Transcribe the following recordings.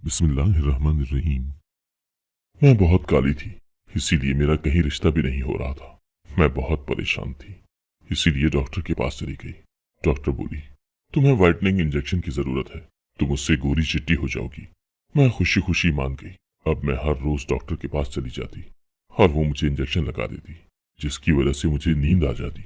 बिस्मिल्लाहिर्रहमानिर्रहीम। मैं बहुत काली थी, इसीलिए मेरा कहीं रिश्ता भी नहीं हो रहा था। मैं बहुत परेशान थी, इसीलिए डॉक्टर के पास चली गई। डॉक्टर बोली, तुम्हें वाइटनिंग इंजेक्शन की जरूरत है, तुम उससे गोरी चिट्टी हो जाओगी। मैं खुशी खुशी मान गई। अब मैं हर रोज डॉक्टर के पास चली जाती और वो मुझे इंजेक्शन लगा देती, जिसकी वजह से मुझे नींद आ जाती।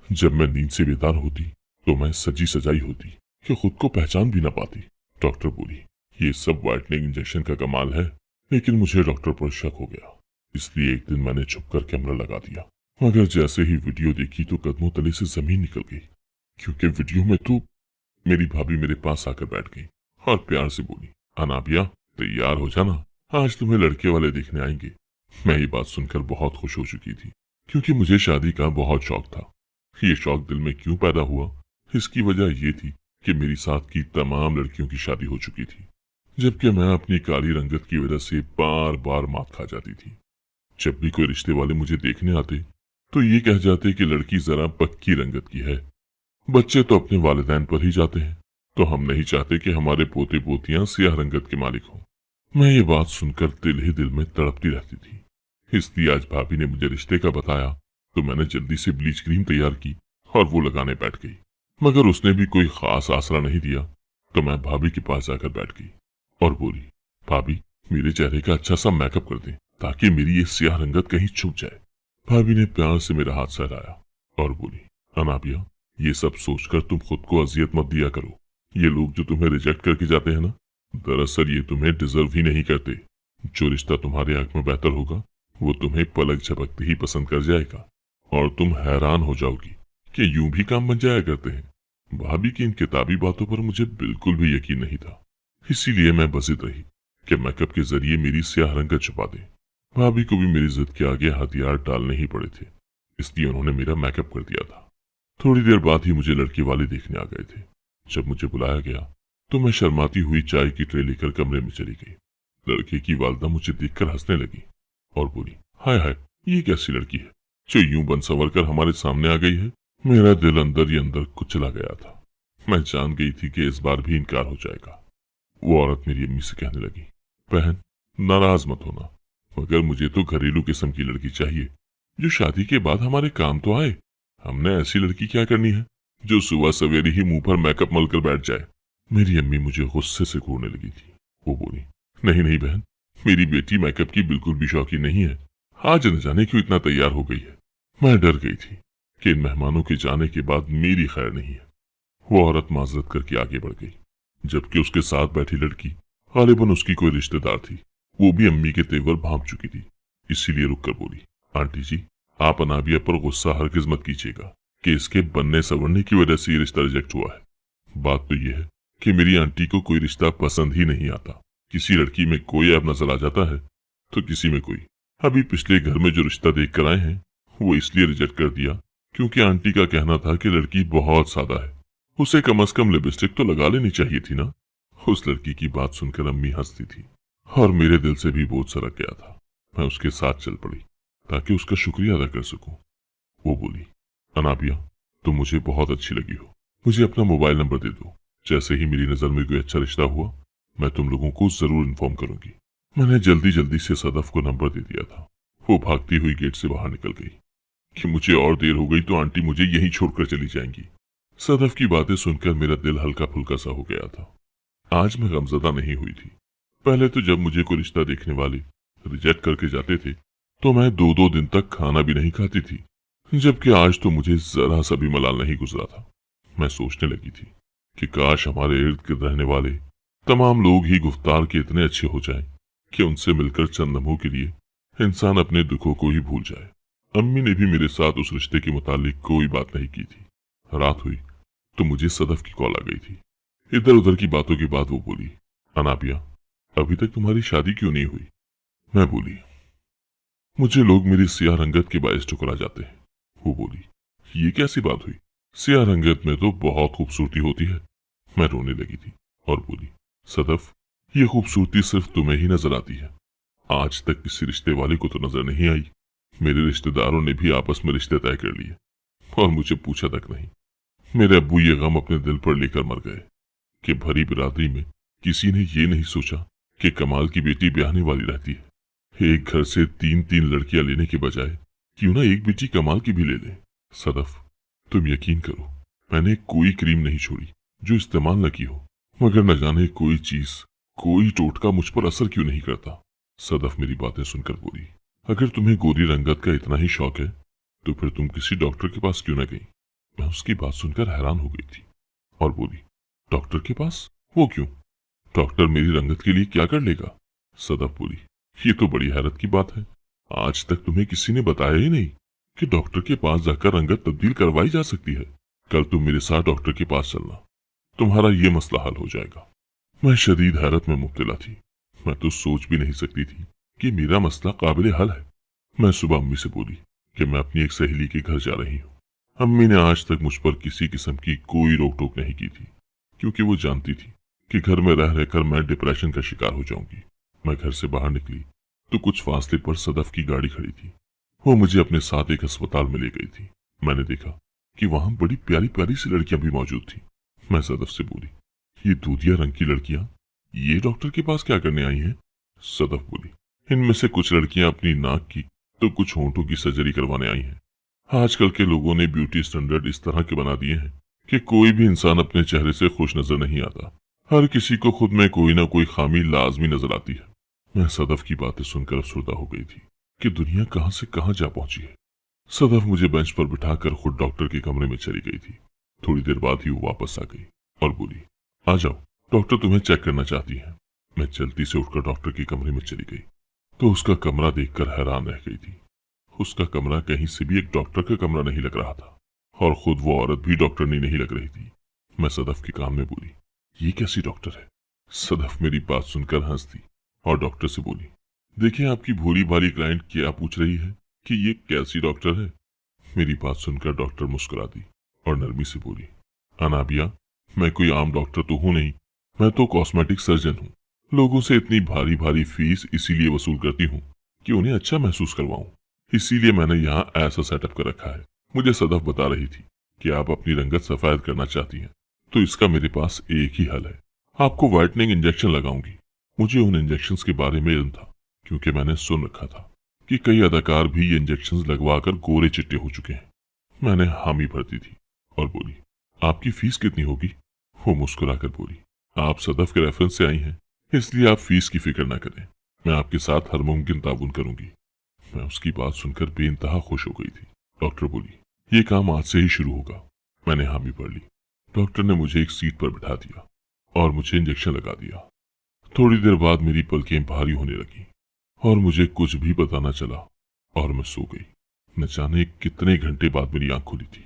जब मैं नींद से बेदार होती तो मैं सजी सजाई होती कि खुद को पहचान भी ना पाती। डॉक्टर बोली, ये सब वाइटनिंग इंजेक्शन का कमाल है। लेकिन मुझे डॉक्टर पर शक हो गया, इसलिए एक दिन मैंने छुपकर कैमरा लगा दिया। मगर जैसे ही वीडियो देखी तो कदमों तले से जमीन निकल गई, क्योंकि वीडियो में तो मेरी भाभी मेरे पास आकर बैठ गई और प्यार से बोली, अनाबिया तैयार हो जाना, आज तुम्हें लड़के वाले देखने आएंगे। मैं ये बात सुनकर बहुत खुश हो चुकी थी, क्योंकि मुझे शादी का बहुत शौक था। ये शौक दिल में क्यों पैदा हुआ, इसकी वजह ये थी कि मेरी साथ की तमाम लड़कियों की शादी हो चुकी थी, जबकि मैं अपनी काली रंगत की वजह से बार बार मात खा जाती थी। जब भी कोई रिश्ते वाले मुझे देखने आते तो ये कह जाते कि लड़की जरा पक्की रंगत की है। बच्चे तो अपने वालिदैन पर ही जाते हैं, तो हम नहीं चाहते कि हमारे पोते पोतियां सियाह रंगत के मालिक हों। मैं ये बात सुनकर दिल ही दिल में तड़पती रहती थी। इसलिए आज भाभी ने मुझे रिश्ते का बताया तो मैंने जल्दी से ब्लीच क्रीम तैयार की और वो लगाने बैठ गई। मगर उसने भी कोई खास आसरा नहीं दिया, तो मैं भाभी के पास जाकर बैठ गई और बोली, भाभी मेरे चेहरे का अच्छा सा मेकअप कर दें ताकि मेरी ये सियाह रंगत कहीं छुप जाए। भाभी ने प्यार से मेरा हाथ सहलाया और बोली, अनाबिया ये सब सोचकर तुम खुद को अजियत मत दिया करो। ये लोग जो तुम्हें रिजेक्ट करके जाते हैं ना, दरअसल ये तुम्हें डिजर्व ही नहीं करते। जो रिश्ता तुम्हारे आंख में बेहतर होगा वो तुम्हें पलक झपकते ही पसंद कर जाएगा और तुम हैरान हो जाओगी कि यूं भी काम बन जाया करते हैं। भाभी की इन किताबी बातों पर मुझे बिल्कुल भी यकीन नहीं था, इसीलिए मैं बजिद रही कि मेकअप के जरिए मेरी स्याह रंगत छुपा दे। भाभी को भी मेरी जिद के आगे हथियार डालने ही पड़े थे, इसलिए उन्होंने मेरा मेकअप कर दिया था। थोड़ी देर बाद ही मुझे लड़के वाले देखने आ गए थे। जब मुझे बुलाया गया तो मैं शर्माती हुई चाय की ट्रे लेकर कमरे में चली गई। लड़के की वालदा मुझे देखकर हंसने लगी और बोली, हाय हाय ये कैसी लड़की है जो यूं बन संवर कर हमारे सामने आ गई है। मेरा दिल अंदर ही अंदर कुचला गया था। मैं जान गई थी कि इस बार भी इनकार हो जाएगा। वो औरत मेरी अम्मी से कहने लगी, बहन नाराज मत होना, मगर मुझे तो घरेलू किस्म की लड़की चाहिए जो शादी के बाद हमारे काम तो आए। हमने ऐसी लड़की क्या करनी है जो सुबह सवेरे ही मुंह पर मेकअप मलकर बैठ जाए। मेरी अम्मी मुझे गुस्से से घूरने लगी थी। वो बोली, नहीं नहीं बहन, मेरी बेटी मेकअप की बिल्कुल भी शौकीन नहीं है, आज न जाने क्यों इतना तैयार हो गई है। मैं डर गई थी कि इन मेहमानों के जाने के बाद मेरी खैर नहीं है। वो औरत माजरत करके आगे बढ़ गई, जबकि उसके साथ बैठी लड़की गालिबन उसकी कोई रिश्तेदार थी। वो भी अम्मी के तेवर भांप चुकी थी, इसीलिए रुककर बोली, आंटी जी आप अनाबिया पर गुस्सा हरगिज मत कीजिएगा कि इसके बनने सवरने की वजह से ये रिश्ता रिजेक्ट हुआ है। बात तो यह है कि मेरी आंटी को कोई रिश्ता पसंद ही नहीं आता। किसी लड़की में कोई ऐब नजर आ जाता है तो किसी में कोई। अभी पिछले घर में जो रिश्ता देख कर आए हैं वो इसलिए रिजेक्ट कर दिया क्योंकि आंटी का कहना था कि लड़की बहुत सादा है, उसे कम से कम लिपस्टिक तो लगा लेनी चाहिए थी ना। उस लड़की की बात सुनकर अम्मी हंसती थी और मेरे दिल से भी बोझ सरक गया था। मैं उसके साथ चल पड़ी ताकि उसका शुक्रिया अदा कर सकूं। वो बोली, अनाबिया तुम मुझे बहुत अच्छी लगी हो, मुझे अपना मोबाइल नंबर दे दो। जैसे ही मेरी नजर में कोई अच्छा रिश्ता हुआ मैं तुम लोगों को जरूर इन्फॉर्म करूंगी। मैंने जल्दी जल्दी से सदफ को नंबर दे दिया था। वो भागती हुई गेट से बाहर निकल गई कि मुझे और देर हो गई तो आंटी मुझे यहीं छोड़कर चली जाएंगी। सदफ की बातें सुनकर मेरा दिल हल्का फुल्का सा हो गया था। आज मैं गमजदा नहीं हुई थी। पहले तो जब मुझे कोई रिश्ता देखने वाले रिजेक्ट करके जाते थे तो मैं दो दो दिन तक खाना भी नहीं खाती थी, जबकि आज तो मुझे जरा सा भी मलाल नहीं गुजरा था। मैं सोचने लगी थी कि काश हमारे इर्द गिर्द रहने वाले तमाम लोग ही गुफ्तार के इतने अच्छे हो जाएं कि उनसे मिलकर चंद लम्हों के लिए इंसान अपने दुखों को ही भूल जाए। अम्मी ने भी मेरे साथ उस रिश्ते के मुतालिक कोई बात नहीं की थी। रात हुई तो मुझे सदफ की कॉल आ गई थी। इधर उधर की बातों के बाद वो बोली, अनाबिया अभी तक तुम्हारी शादी क्यों नहीं हुई। मैं बोली, मुझे लोग मेरी सियाह रंगत के बायस ठुकरा जाते हैं। वो बोली, ये कैसी बात हुई, सियाह रंगत में तो बहुत खूबसूरती होती है। मैं रोने लगी थी और बोली, सदफ ये खूबसूरती सिर्फ तुम्हें ही नजर आती है, आज तक किसी रिश्ते वाले को तो नजर नहीं आई। मेरे रिश्तेदारों ने भी आपस में रिश्ते तय कर लिए और मुझे पूछा तक नहीं। मेरे अब्बू ये गम अपने दिल पर लेकर मर गए कि भरी बिरादरी में किसी ने ये नहीं सोचा कि कमाल की बेटी ब्याहने वाली रहती है। एक घर से 3-3 लड़कियां लेने के बजाय क्यों ना एक बेटी कमाल की भी ले ले। सदफ, तुम यकीन करो, मैंने कोई क्रीम नहीं छोड़ी जो इस्तेमाल न की हो, मगर न जाने कोई चीज, कोई टोटका मुझ पर असर क्यों नहीं करता। सदफ मेरी बातें सुनकर बोली, अगर तुम्हें गोरी रंगत का इतना ही शौक है तो फिर तुम किसी डॉक्टर के पास क्यों न गई। मैं उसकी बात सुनकर हैरान हो गई थी और बोली, डॉक्टर के पास? वो क्यों? डॉक्टर मेरी रंगत के लिए क्या कर लेगा? सदफ बोली, ये तो बड़ी हैरत की बात है। आज तक तुम्हें किसी ने बताया ही नहीं कि डॉक्टर के पास जाकर रंगत तब्दील करवाई जा सकती है। कल तुम मेरे साथ डॉक्टर के पास चलना, तुम्हारा ये मसला हल हो जाएगा। मैं शदीद हैरत में मुब्तला थी। मैं तो सोच भी नहीं सकती थी कि मेरा मसला काबिल हल है। मैं सुबह अम्मी से बोली कि मैं अपनी एक सहेली के घर जा रही हूँ। अम्मी ने आज तक मुझ पर किसी किस्म की कोई रोक टोक नहीं की थी, क्योंकि वो जानती थी कि घर में रह रहकर मैं डिप्रेशन का शिकार हो जाऊंगी। मैं घर से बाहर निकली तो कुछ फासले पर सदफ की गाड़ी खड़ी थी। वो मुझे अपने साथ एक अस्पताल में ले गई थी। मैंने देखा कि वहां बड़ी प्यारी प्यारी सी लड़कियां भी मौजूद थी। मैं सदफ से बोली, ये दूधिया रंग की लड़कियां ये डॉक्टर के पास क्या करने आई हैं? सदफ बोली, इनमें से कुछ लड़कियां अपनी नाक की तो कुछ होंठों की सर्जरी करवाने आई हैं। आजकल के लोगों ने ब्यूटी स्टैंडर्ड इस तरह के बना दिए हैं कि कोई भी इंसान अपने चेहरे से खुश नजर नहीं आता। हर किसी को खुद में कोई ना कोई खामी लाजमी नजर आती है। मैं सदफ की बातें सुनकर अफसुर्दा हो गई थी कि दुनिया कहां से कहां जा पहुंची है। सदफ मुझे बेंच पर बिठाकर खुद डॉक्टर के कमरे में चली गई थी। थोड़ी देर बाद ही वो वापस आ गई और बोली, आ जाओ, डॉक्टर तुम्हें चेक करना चाहती है। मैं जल्दी से उठकर डॉक्टर के कमरे में चली गई तो उसका कमरा देखकर हैरान रह गई थी। उसका कमरा कहीं से भी एक डॉक्टर का कमरा नहीं लग रहा था और खुद वो औरत भी डॉक्टरनी नहीं लग रही थी। मैं सदफ के कान में बोली, ये कैसी डॉक्टर है? सदफ मेरी बात सुनकर हंस दी और डॉक्टर से बोली, देखिए आपकी भोली भाली क्लाइंट क्या पूछ रही है कि ये कैसी डॉक्टर है। मेरी बात सुनकर डॉक्टर मुस्कुरा दी और नरमी से बोली, अनाबिया, मैं कोई आम डॉक्टर तो हूं नहीं, मैं तो कॉस्मेटिक सर्जन हूँ। लोगों से इतनी भारी भारी फीस इसीलिए वसूल करती हूँ कि उन्हें अच्छा महसूस करवाऊं। इसीलिए मैंने यहाँ ऐसा सेटअप कर रखा है। मुझे सदफ बता रही थी कि आप अपनी रंगत सफेद करना चाहती हैं, तो इसका मेरे पास एक ही हल है, आपको व्हाइटनिंग इंजेक्शन लगाऊंगी। मुझे उन इंजेक्शन के बारे में इल्म था, क्योंकि मैंने सुन रखा था कि कई अदाकार भी ये इंजेक्शन लगवाकर गोरे चिट्टे हो चुके हैं। मैंने हामी भर दी थी और बोली, आपकी फीस कितनी होगी? वो मुस्कुराकर बोली, आप सदफ के रेफरेंस से आई हैं, इसलिए आप फीस की फिक्र ना करें, मैं आपके साथ हर मुमकिन ताउन करूंगी। मैं उसकी बात सुनकर बेइंतहा खुश हो गई थी। डॉक्टर बोली, ये काम आज से ही शुरू होगा। मैंने हामी भर ली। डॉक्टर ने मुझे एक सीट पर बिठा दिया और मुझे इंजेक्शन लगा दिया। थोड़ी देर बाद मेरी पलकें भारी होने लगी और मुझे कुछ भी पता न चला और मैं सो गई। न जाने कितने घंटे बाद मेरी आंख खुली थी।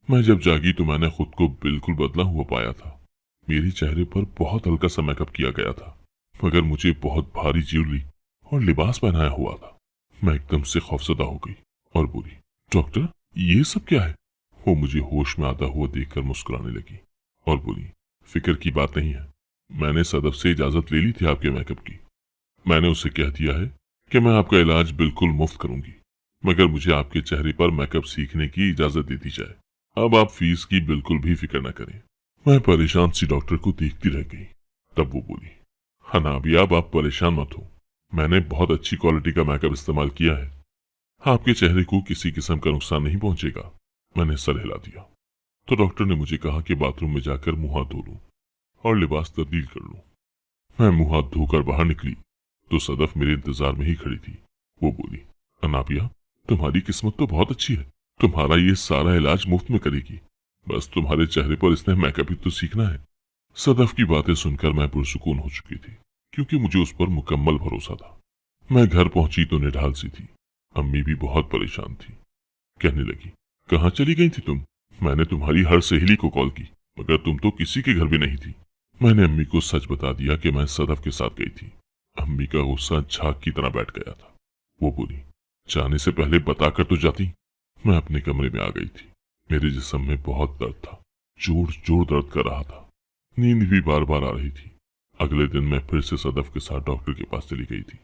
मैं जब जागी तो मैंने खुद को बिल्कुल बदला हुआ पाया था। मेरे चेहरे पर बहुत हल्का सा मेकअप किया गया था, मगर मुझे बहुत भारी ज्वेलरी और लिबास पहनाया हुआ था। मैं एकदम से खौफजदा हो गई और बोली, डॉक्टर ये सब क्या है? वो मुझे होश में आता हुआ देखकर मुस्कुराने लगी और बोली, फिक्र की बात नहीं है, मैंने सदफ से इजाजत ले ली थी आपके मेकअप की। मैंने उसे कह दिया है कि मैं आपका इलाज बिल्कुल मुफ्त करूंगी, मगर मुझे आपके चेहरे पर मेकअप सीखने की इजाजत दे दी जाए। अब आप फीस की बिल्कुल भी फिक्र न करें। मैं परेशान सी डॉक्टर को देखती रह गई। तब वो बोली, हनाबिया, अब आप परेशान मत हो, मैंने बहुत अच्छी क्वालिटी का मेकअप इस्तेमाल किया है, आपके चेहरे को किसी किस्म का नुकसान नहीं पहुंचेगा। मैंने सर हिला दिया तो डॉक्टर ने मुझे कहा कि बाथरूम में जाकर मुंह हाथ धो लूं और लिबास तब्दील कर लूं। मैं मुंह हाथ धोकर बाहर निकली तो सदफ मेरे इंतजार में ही खड़ी थी। वो बोली, अनाबिया, तुम्हारी किस्मत तो बहुत अच्छी है, तुम्हारा ये सारा इलाज मुफ्त में करेगी, बस तुम्हारे चेहरे पर इसने मेकअप ही तो सीखना है। सदफ की बातें सुनकर मैं पुरसुकून हो चुकी थी, क्योंकि मुझे उस पर मुकम्मल भरोसा था। मैं घर पहुंची तो निढाल सी थी। अम्मी भी बहुत परेशान थी। कहने लगी, कहाँ चली गई थी तुम? मैंने तुम्हारी हर सहेली को कॉल की, मगर तुम तो किसी के घर भी नहीं थी। मैंने अम्मी को सच बता दिया कि मैं सदफ के साथ गई थी। अम्मी का गुस्सा झाग की तरह बैठ गया था। वो बोली, जाने से पहले बताकर तो जाती। मैं अपने कमरे में आ गई थी। मेरे जिस्म में बहुत दर्द था, जोर जोर दर्द कर रहा था। नींद भी बार बार आ रही थी। अगले दिन मैं फिर से सदफ के साथ डॉक्टर के पास चली गई थी।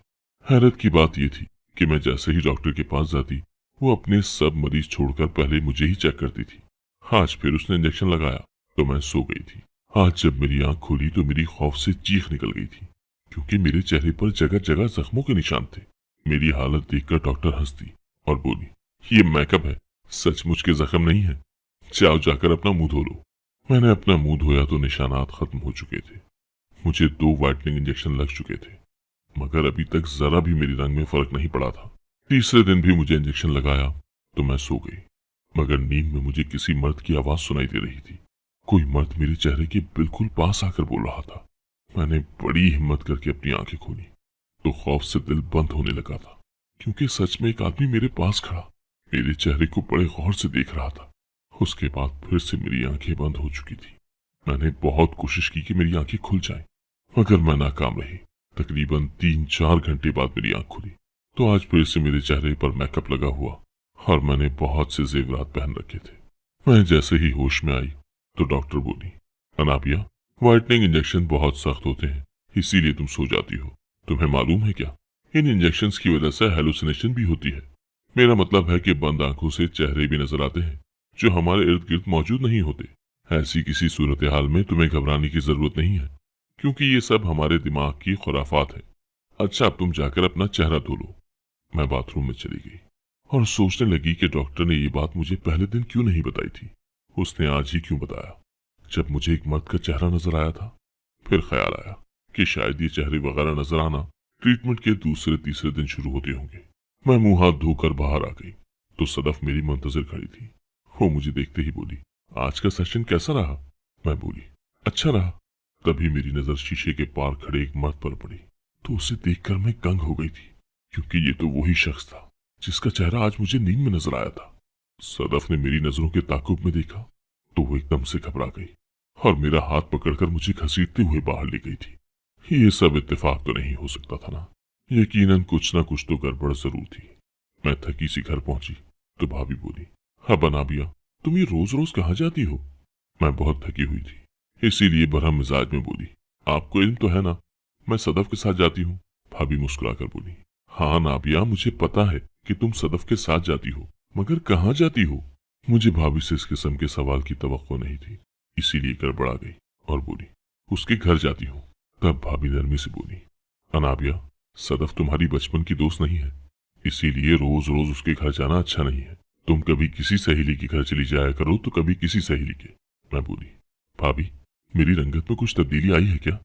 हैरत की बात यह थी कि मैं जैसे ही डॉक्टर के पास जाती, वो अपने सब मरीज छोड़कर पहले मुझे ही चेक करती थी। आज फिर उसने इंजेक्शन लगाया तो मैं सो गई थी। आज जब मेरी आंख खुली तो मेरी खौफ से चीख निकल गई थी, क्योंकि मेरे चेहरे पर जगह जगह जख्मों के निशान थे। मेरी हालत देखकर डॉक्टर हंस दी और बोली, ये मेकअप है, सचमुच के जख्म नहीं है। जाओ जाकर अपना मुंह धो लो। मैंने अपना मुंह धोया तो निशानात खत्म हो चुके थे। मुझे 2 वाइटनिंग इंजेक्शन लग चुके थे, मगर अभी तक जरा भी मेरे रंग में फर्क नहीं पड़ा था। तीसरे दिन भी मुझे इंजेक्शन लगाया तो मैं सो गई, मगर नींद में मुझे किसी मर्द की आवाज सुनाई दे रही थी। कोई मर्द मेरे चेहरे के बिल्कुल पास आकर बोल रहा था। मैंने बड़ी हिम्मत करके अपनी आंखें खोली तो खौफ से दिल बंद होने लगा था, क्योंकि सच में एक आदमी मेरे पास खड़ा मेरे चेहरे को बड़े गौर से देख रहा था। उसके बाद फिर से मेरी आंखें बंद हो चुकी थी। मैंने बहुत कोशिश की कि मेरी आंखें खुल जाएं, मगर मैं नाकाम रही। तकरीबन 3-4 घंटे बाद मेरी आंख खुली तो आज फिर से मेरे चेहरे पर मेकअप लगा हुआ और मैंने बहुत से जेवरात पहन रखे थे। मैं जैसे ही होश में आई तो डॉक्टर बोली, अनाबिया, व्हाइटनिंग इंजेक्शन बहुत सख्त होते हैं, इसीलिए तुम सो जाती हो। तुम्हें मालूम है क्या, इन इंजेक्शन की वजह से हेलुसिनेशन भी होती है। मेरा मतलब है कि बंद आंखों से चेहरे भी नजर आते हैं जो हमारे इर्द गिर्द मौजूद नहीं होते। ऐसी किसी सूरत हाल में तुम्हें घबराने की जरूरत नहीं है, क्योंकि ये सब हमारे दिमाग की खुराफात है। अच्छा, अब तुम जाकर अपना चेहरा धो लो। मैं बाथरूम में चली गई और सोचने लगी कि डॉक्टर ने ये बात मुझे पहले दिन क्यों नहीं बताई थी। उसने आज ही क्यों बताया, जब मुझे एक मर्द का चेहरा नजर आया था। फिर ख्याल आया कि शायद ये चेहरे वगैरह नजर आना ट्रीटमेंट के दूसरे तीसरे दिन शुरू होते होंगे। मैं मुंह हाथ धोकर बाहर आ गई तो सदफ मेरी मुंतजिर खड़ी थी। वो मुझे देखते ही बोली, आज का सेशन कैसा रहा? मैं बोली, अच्छा रहा। तभी मेरी नजर शीशे के पार खड़े एक मर्द पर पड़ी तो उसे देखकर मैं दंग हो गई थी, क्योंकि ये तो वही शख्स था जिसका चेहरा आज मुझे नींद में नजर आया था। सदफ ने मेरी नजरों के ताकुब में देखा तो वो एकदम से घबरा गई और मेरा हाथ पकड़कर मुझे घसीटते हुए बाहर ले गई थी। ये सब इत्तेफाक तो नहीं हो सकता था ना, यकीनन कुछ ना कुछ तो गड़बड़ जरूर थी। मैं थकी सी घर पहुंची तो भाभी बोली, हाँ बनाबिया, तुम ये रोज रोज कहाँ जाती हो? मैं बहुत थकी हुई थी, इसीलिए बरहम मिजाज में बोली, आपको इल्म तो है ना, मैं सदफ के साथ जाती हूँ। भाभी मुस्कुराकर बोली, हाँ नाबिया, मुझे पता है कि तुम सदफ के साथ जाती हो, मगर कहाँ जाती हो? मुझे भाभी से इस किस्म के सवाल की तवक्को नहीं थी, इसीलिए गड़बड़ा गई और बोली, उसके घर जाती हूँ। तब भाभी नरमी से बोली, अनाबिया, सदफ तुम्हारी बचपन की दोस्त नहीं है, इसीलिए रोज रोज उसके घर जाना अच्छा नहीं है। तुम कभी किसी सहेली के घर चली जाया करो तो कभी किसी सहेली के। मैं बोली, भाभी, मेरी रंगत में कुछ तब्दीली आई है क्या?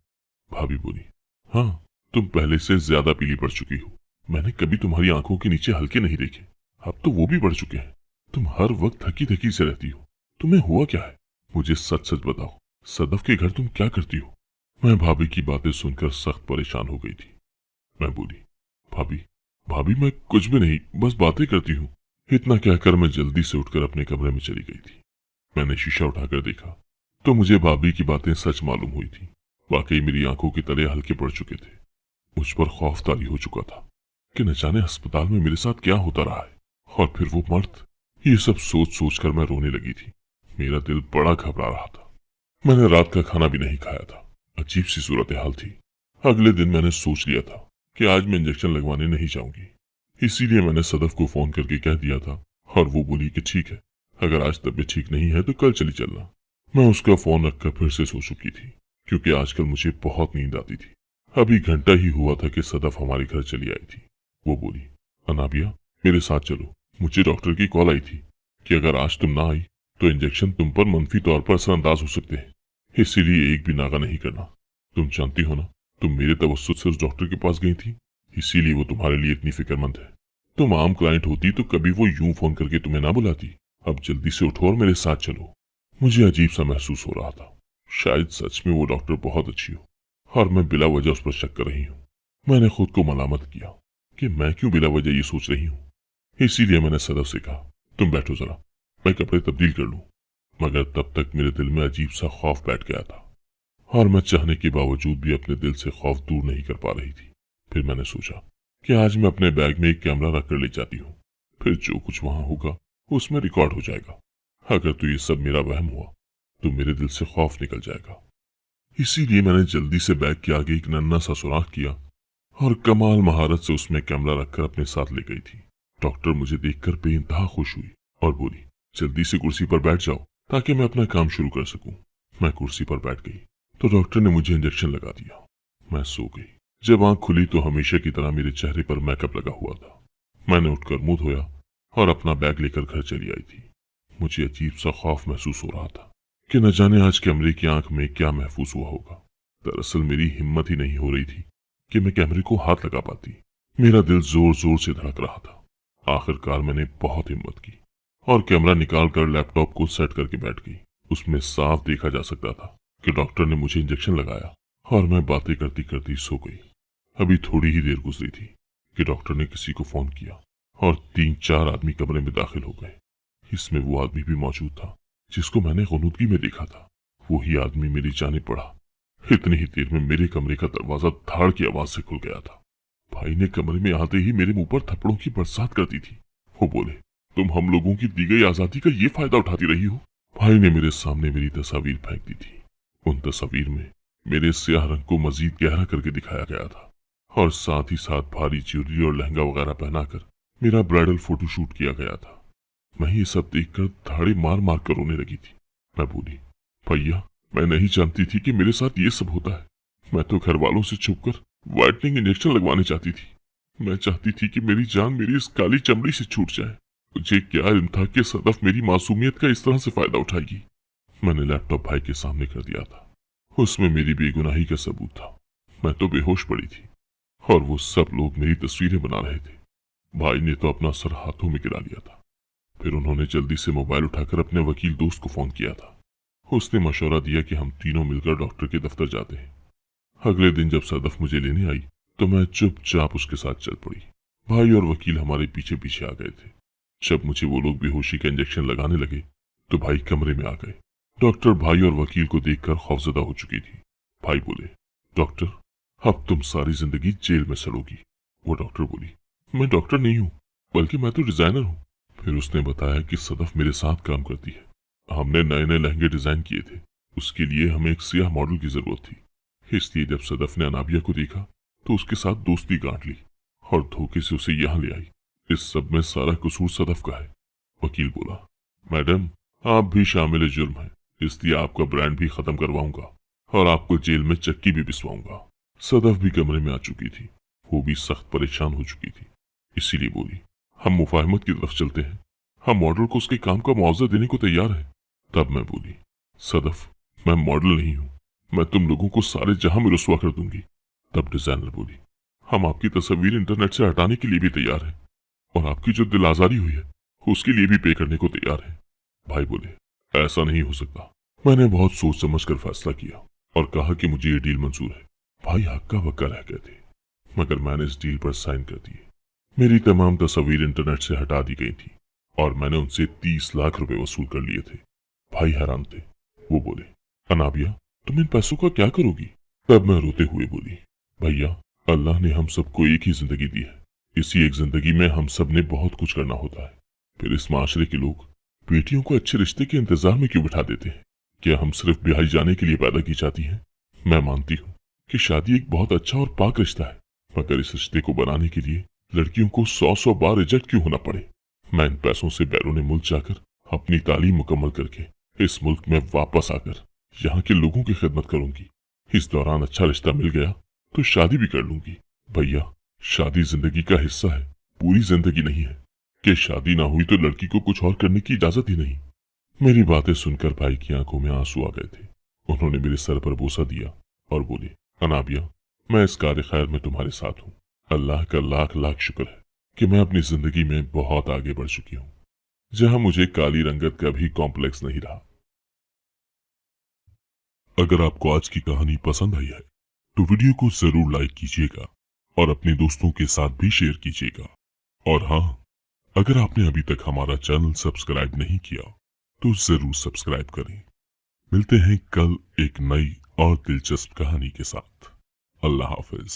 भाभी बोली, हाँ, तुम पहले से ज्यादा पीली पड़ चुकी हो। मैंने कभी तुम्हारी आंखों के नीचे हल्के नहीं देखे, अब तो वो भी बढ़ चुके हैं। तुम हर वक्त थकी थकी से रहती हो, तुम्हें हुआ क्या है? मुझे सच सच बताओ, सदफ के घर तुम क्या करती हो? मैं भाभी की बातें सुनकर सख्त परेशान हो गई थी। मैं बोली, भाभी, भाभी, मैं कुछ भी नहीं, बस बातें करती हूँ। इतना कहकर मैं जल्दी से उठकर अपने कमरे में चली गई थी। मैंने शीशा उठाकर देखा तो मुझे भाभी की बातें सच मालूम हुई थी। वाकई मेरी आंखों के तले हल्के पड़ चुके थे। मुझ पर खौफ तारी हो चुका था कि न जाने अस्पताल में मेरे साथ क्या होता रहा है। और फिर वो मर्द, ये सब सोच सोच कर मैं रोने लगी थी। मेरा दिल बड़ा घबरा रहा था। मैंने रात का खाना भी नहीं खाया था। अजीब सी सूरत हाल थी। अगले दिन मैंने सोच लिया था कि आज मैं इंजेक्शन लगवाने नहीं जाऊंगी, इसीलिए मैंने सदफ को फोन करके कह दिया था और वो बोली कि ठीक है, अगर आज तबीयत ठीक नहीं है तो कल चली चलना। मैं उसका फोन रखकर फिर से सो चुकी थी, क्योंकि आजकल मुझे बहुत नींद आती थी। अभी घंटा ही हुआ था कि सदफ हमारे घर चली आई थी। वो बोली, अनाबिया, मेरे साथ चलो, मुझे डॉक्टर की कॉल आई थी कि अगर आज तुम ना आई तो इंजेक्शन तुम पर मनफी तौर पर असरअंदाज हो सकते हैं, इसीलिए एक भी नागा नहीं करना। तुम जानती हो ना, तुम मेरे तवज्जुद से उस डॉक्टर के पास गई थी, इसीलिए वो तुम्हारे लिए इतनी फिक्रमंद है। तुम आम क्लाइंट होती तो कभी वो यूं फोन करके तुम्हें ना बुलाती। अब जल्दी से उठो और मेरे साथ चलो। मुझे अजीब सा महसूस हो रहा था, शायद सच में वो डॉक्टर बहुत अच्छी हो और मैं बिला वजह उस पर शक कर रही हूँ। मैंने खुद को मलामत किया कि मैं क्यों बिला वजह ये सोच रही हूँ। इसीलिए मैंने सदफ से कहा, तुम बैठो जरा, मैं कपड़े तब्दील कर लूँ। मगर तब तक मेरे दिल में अजीब सा खौफ बैठ गया था और मैं चाहने के बावजूद भी अपने दिल से खौफ दूर नहीं कर पा रही थी। फिर मैंने सोचा कि आज मैं अपने बैग में एक कैमरा रख कर ले जाती हूँ, फिर जो कुछ वहां होगा उसमें रिकॉर्ड हो जाएगा। अगर तो ये सब मेरा वहम हुआ तो मेरे दिल से खौफ निकल जाएगा। इसीलिए मैंने जल्दी से बैग के आगे एक नन्हा सा सुराख किया और कमाल महारत से उसमें कैमरा रखकर अपने साथ ले गई थी। डॉक्टर मुझे देखकर बेइंतहा खुश हुई और बोली, जल्दी से कुर्सी पर बैठ जाओ ताकि मैं अपना काम शुरू कर सकूं। मैं कुर्सी पर बैठ गई तो डॉक्टर ने मुझे इंजेक्शन लगा दिया। मैं सो गई। जब आंख खुली तो हमेशा की तरह मेरे चेहरे पर मेकअप लगा हुआ था। मैंने उठकर मुंह धोया और अपना बैग लेकर घर चली आई थी। मुझे अजीब सा खौफ महसूस हो रहा था कि न जाने आज कैमरे की आंख में क्या महफूज हुआ होगा। दरअसल मेरी हिम्मत ही नहीं हो रही थी कि मैं कैमरे को हाथ लगा पाती। मेरा दिल जोर जोर से धड़क रहा था। आखिरकार मैंने बहुत हिम्मत की और कैमरा निकालकर लैपटॉप को सेट करके बैठ गई। उसमें साफ देखा जा सकता था कि डॉक्टर ने मुझे इंजेक्शन लगाया और मैं बातें करती करती सो गई। अभी थोड़ी ही देर गुजरी थी कि डॉक्टर ने किसी को फोन किया और 3-4 आदमी कमरे में दाखिल हो गए। इसमें वो आदमी भी मौजूद था जिसको मैंने ग़ुनूदगी में देखा था। वही आदमी मेरी जानिब बढ़ा। इतनी ही देर में मेरे कमरे का दरवाजा धाड़ की आवाज से खुल गया था। भाई ने कमरे में आते ही मेरे मुंह पर थप्पड़ों की बरसात कर दी थी। वो बोले, तुम हम लोगों की दी गई आजादी का ये फायदा उठाती रही हो। भाई ने मेरे सामने मेरी तस्वीर फेंक दी थी। उन तस्वीर में मेरे स्याह रंग को मजीद गहरा करके दिखाया गया था और साथ ही साथ भारी ज्वेलरी और लहंगा वगैरह पहनाकर मेरा ब्राइडल फोटोशूट किया गया था। मैं ये सब देखकर धाड़े मार मार कर रोने लगी थी। मैं बोली, भैया मैं नहीं जानती थी कि मेरे साथ ये सब होता है। मैं तो घर वालों से छुपकर व्हाइटनिंग इंजेक्शन लगवाने चाहती थी। मैं चाहती थी कि मेरी जान मेरी इस काली चमड़ी से छूट जाए। मुझे क्या इल्म था कि सदफ मेरी मासूमियत का इस तरह से फायदा उठाएगी। मैंने लैपटॉप भाई के सामने कर दिया था। उसमें मेरी बेगुनाही का सबूत था। मैं तो बेहोश पड़ी थी और वो सब लोग मेरी तस्वीरें बना रहे थे। भाई ने तो अपना सर हाथों में गिरा लिया था। फिर उन्होंने जल्दी से मोबाइल उठाकर अपने वकील दोस्त को फोन किया था। उसने मशवरा दिया कि हम तीनों मिलकर डॉक्टर के दफ्तर जाते हैं। अगले दिन जब सदफ मुझे लेने आई तो मैं चुपचाप उसके साथ चल पड़ी। भाई और वकील हमारे पीछे पीछे आ गए थे। जब मुझे वो लोग बेहोशी का इंजेक्शन लगाने लगे तो भाई कमरे में आ गए। डॉक्टर भाई और वकील को देखकर खौफजदा हो चुकी थी। भाई बोले, डॉक्टर अब तुम सारी जिंदगी जेल में सड़ोगी। वो डॉक्टर बोली, मैं डॉक्टर नहीं हूँ, बल्कि मैं तो डिजाइनर हूँ। फिर उसने बताया कि सदफ मेरे साथ काम करती है। हमने नए नए लहंगे डिजाइन किए थे। उसके लिए हमें एक सियाह मॉडल की जरूरत थी। इसलिए जब सदफ ने अनाबिया को देखा तो उसके साथ दोस्ती गांठ ली और धोखे से उसे यहाँ ले आई। इस सब में सारा कसूर सदफ का है। वकील बोला, मैडम आप भी शामिल जुर्म है, इसलिए आपका ब्रांड भी खत्म करवाऊंगा और आपको जेल में चक्की भी पिसवाऊंगा। सदफ भी कमरे में आ चुकी थी। वो भी सख्त परेशान हो चुकी थी। इसीलिए बोली, हम मुफाहमत की तरफ चलते हैं। हम मॉडल को उसके काम का मुआवजा देने को तैयार है। तब मैं बोली, सदफ मैं मॉडल नहीं हूँ, मैं तुम लोगों को सारे जहां में रुसवा कर दूंगी। तब डिजाइनर बोली, हम आपकी तस्वीर इंटरनेट से हटाने के लिए भी तैयार हैं और आपकी जो दिल आजारी हुई है उसके लिए भी पे करने को तैयार है। भाई बोले, ऐसा नहीं हो सकता। मैंने बहुत सोच समझ कर फैसला किया और कहा कि मुझे ये डील मंजूर है। भाई हक्का बक्का रह गए थे, मगर मैंने इस डील पर साइन कर दिए। मेरी तमाम तस्वीर इंटरनेट से हटा दी गई थी और मैंने उनसे 30 लाख रुपए वसूल कर लिए थे। भाई हैरान थे। वो बोले, अनाबिया तुम इन पैसों का क्या करोगी? तब मैं रोते हुए बोली, भैया अल्लाह ने हम सबको एक ही जिंदगी दी है। इसी एक जिंदगी में हम सब ने बहुत कुछ करना होता है। फिर इस माशरे के लोग बेटियों को अच्छे रिश्ते के इंतजार में क्यों बिठा देते हैं? क्या हम सिर्फ ब्याही जाने के लिए पैदा की जाती हैं? मैं मानती हूँ कि शादी एक बहुत अच्छा और पाक रिश्ता है, मगर इस रिश्ते को बनाने के लिए लड़कियों को 100 बार रिजेक्ट क्यों होना पड़े? मैं इन पैसों से बैरून मुल्क जाकर अपनी तालीम मुकम्मल करके इस मुल्क में वापस आकर यहाँ के लोगों की खिदमत करूंगी। इस दौरान अच्छा रिश्ता मिल गया तो शादी भी कर लूंगी। भैया शादी जिंदगी का हिस्सा है, पूरी जिंदगी नहीं है कि शादी ना हुई तो लड़की को कुछ और करने की इजाजत ही नहीं। मेरी बातें सुनकर भाई की आंखों में आंसू आ गए थे। उन्होंने मेरे सर पर बोसा दिया और बोले, अनाबिया मैं इस कार्य खैर में तुम्हारे साथ हूँ। अल्लाह का लाख लाख शुक्र है कि मैं अपनी जिंदगी में बहुत आगे बढ़ चुकी हूँ, जहां मुझे काली रंगत का भी कॉम्प्लेक्स नहीं रहा। अगर आपको आज की कहानी पसंद आई है तो वीडियो को जरूर लाइक कीजिएगा और अपने दोस्तों के साथ भी शेयर कीजिएगा। और हाँ, अगर आपने अभी तक हमारा चैनल सब्सक्राइब नहीं किया तो जरूर सब्सक्राइब करें। मिलते हैं कल एक नई और दिलचस्प कहानी के साथ। अल्लाह हाफिज।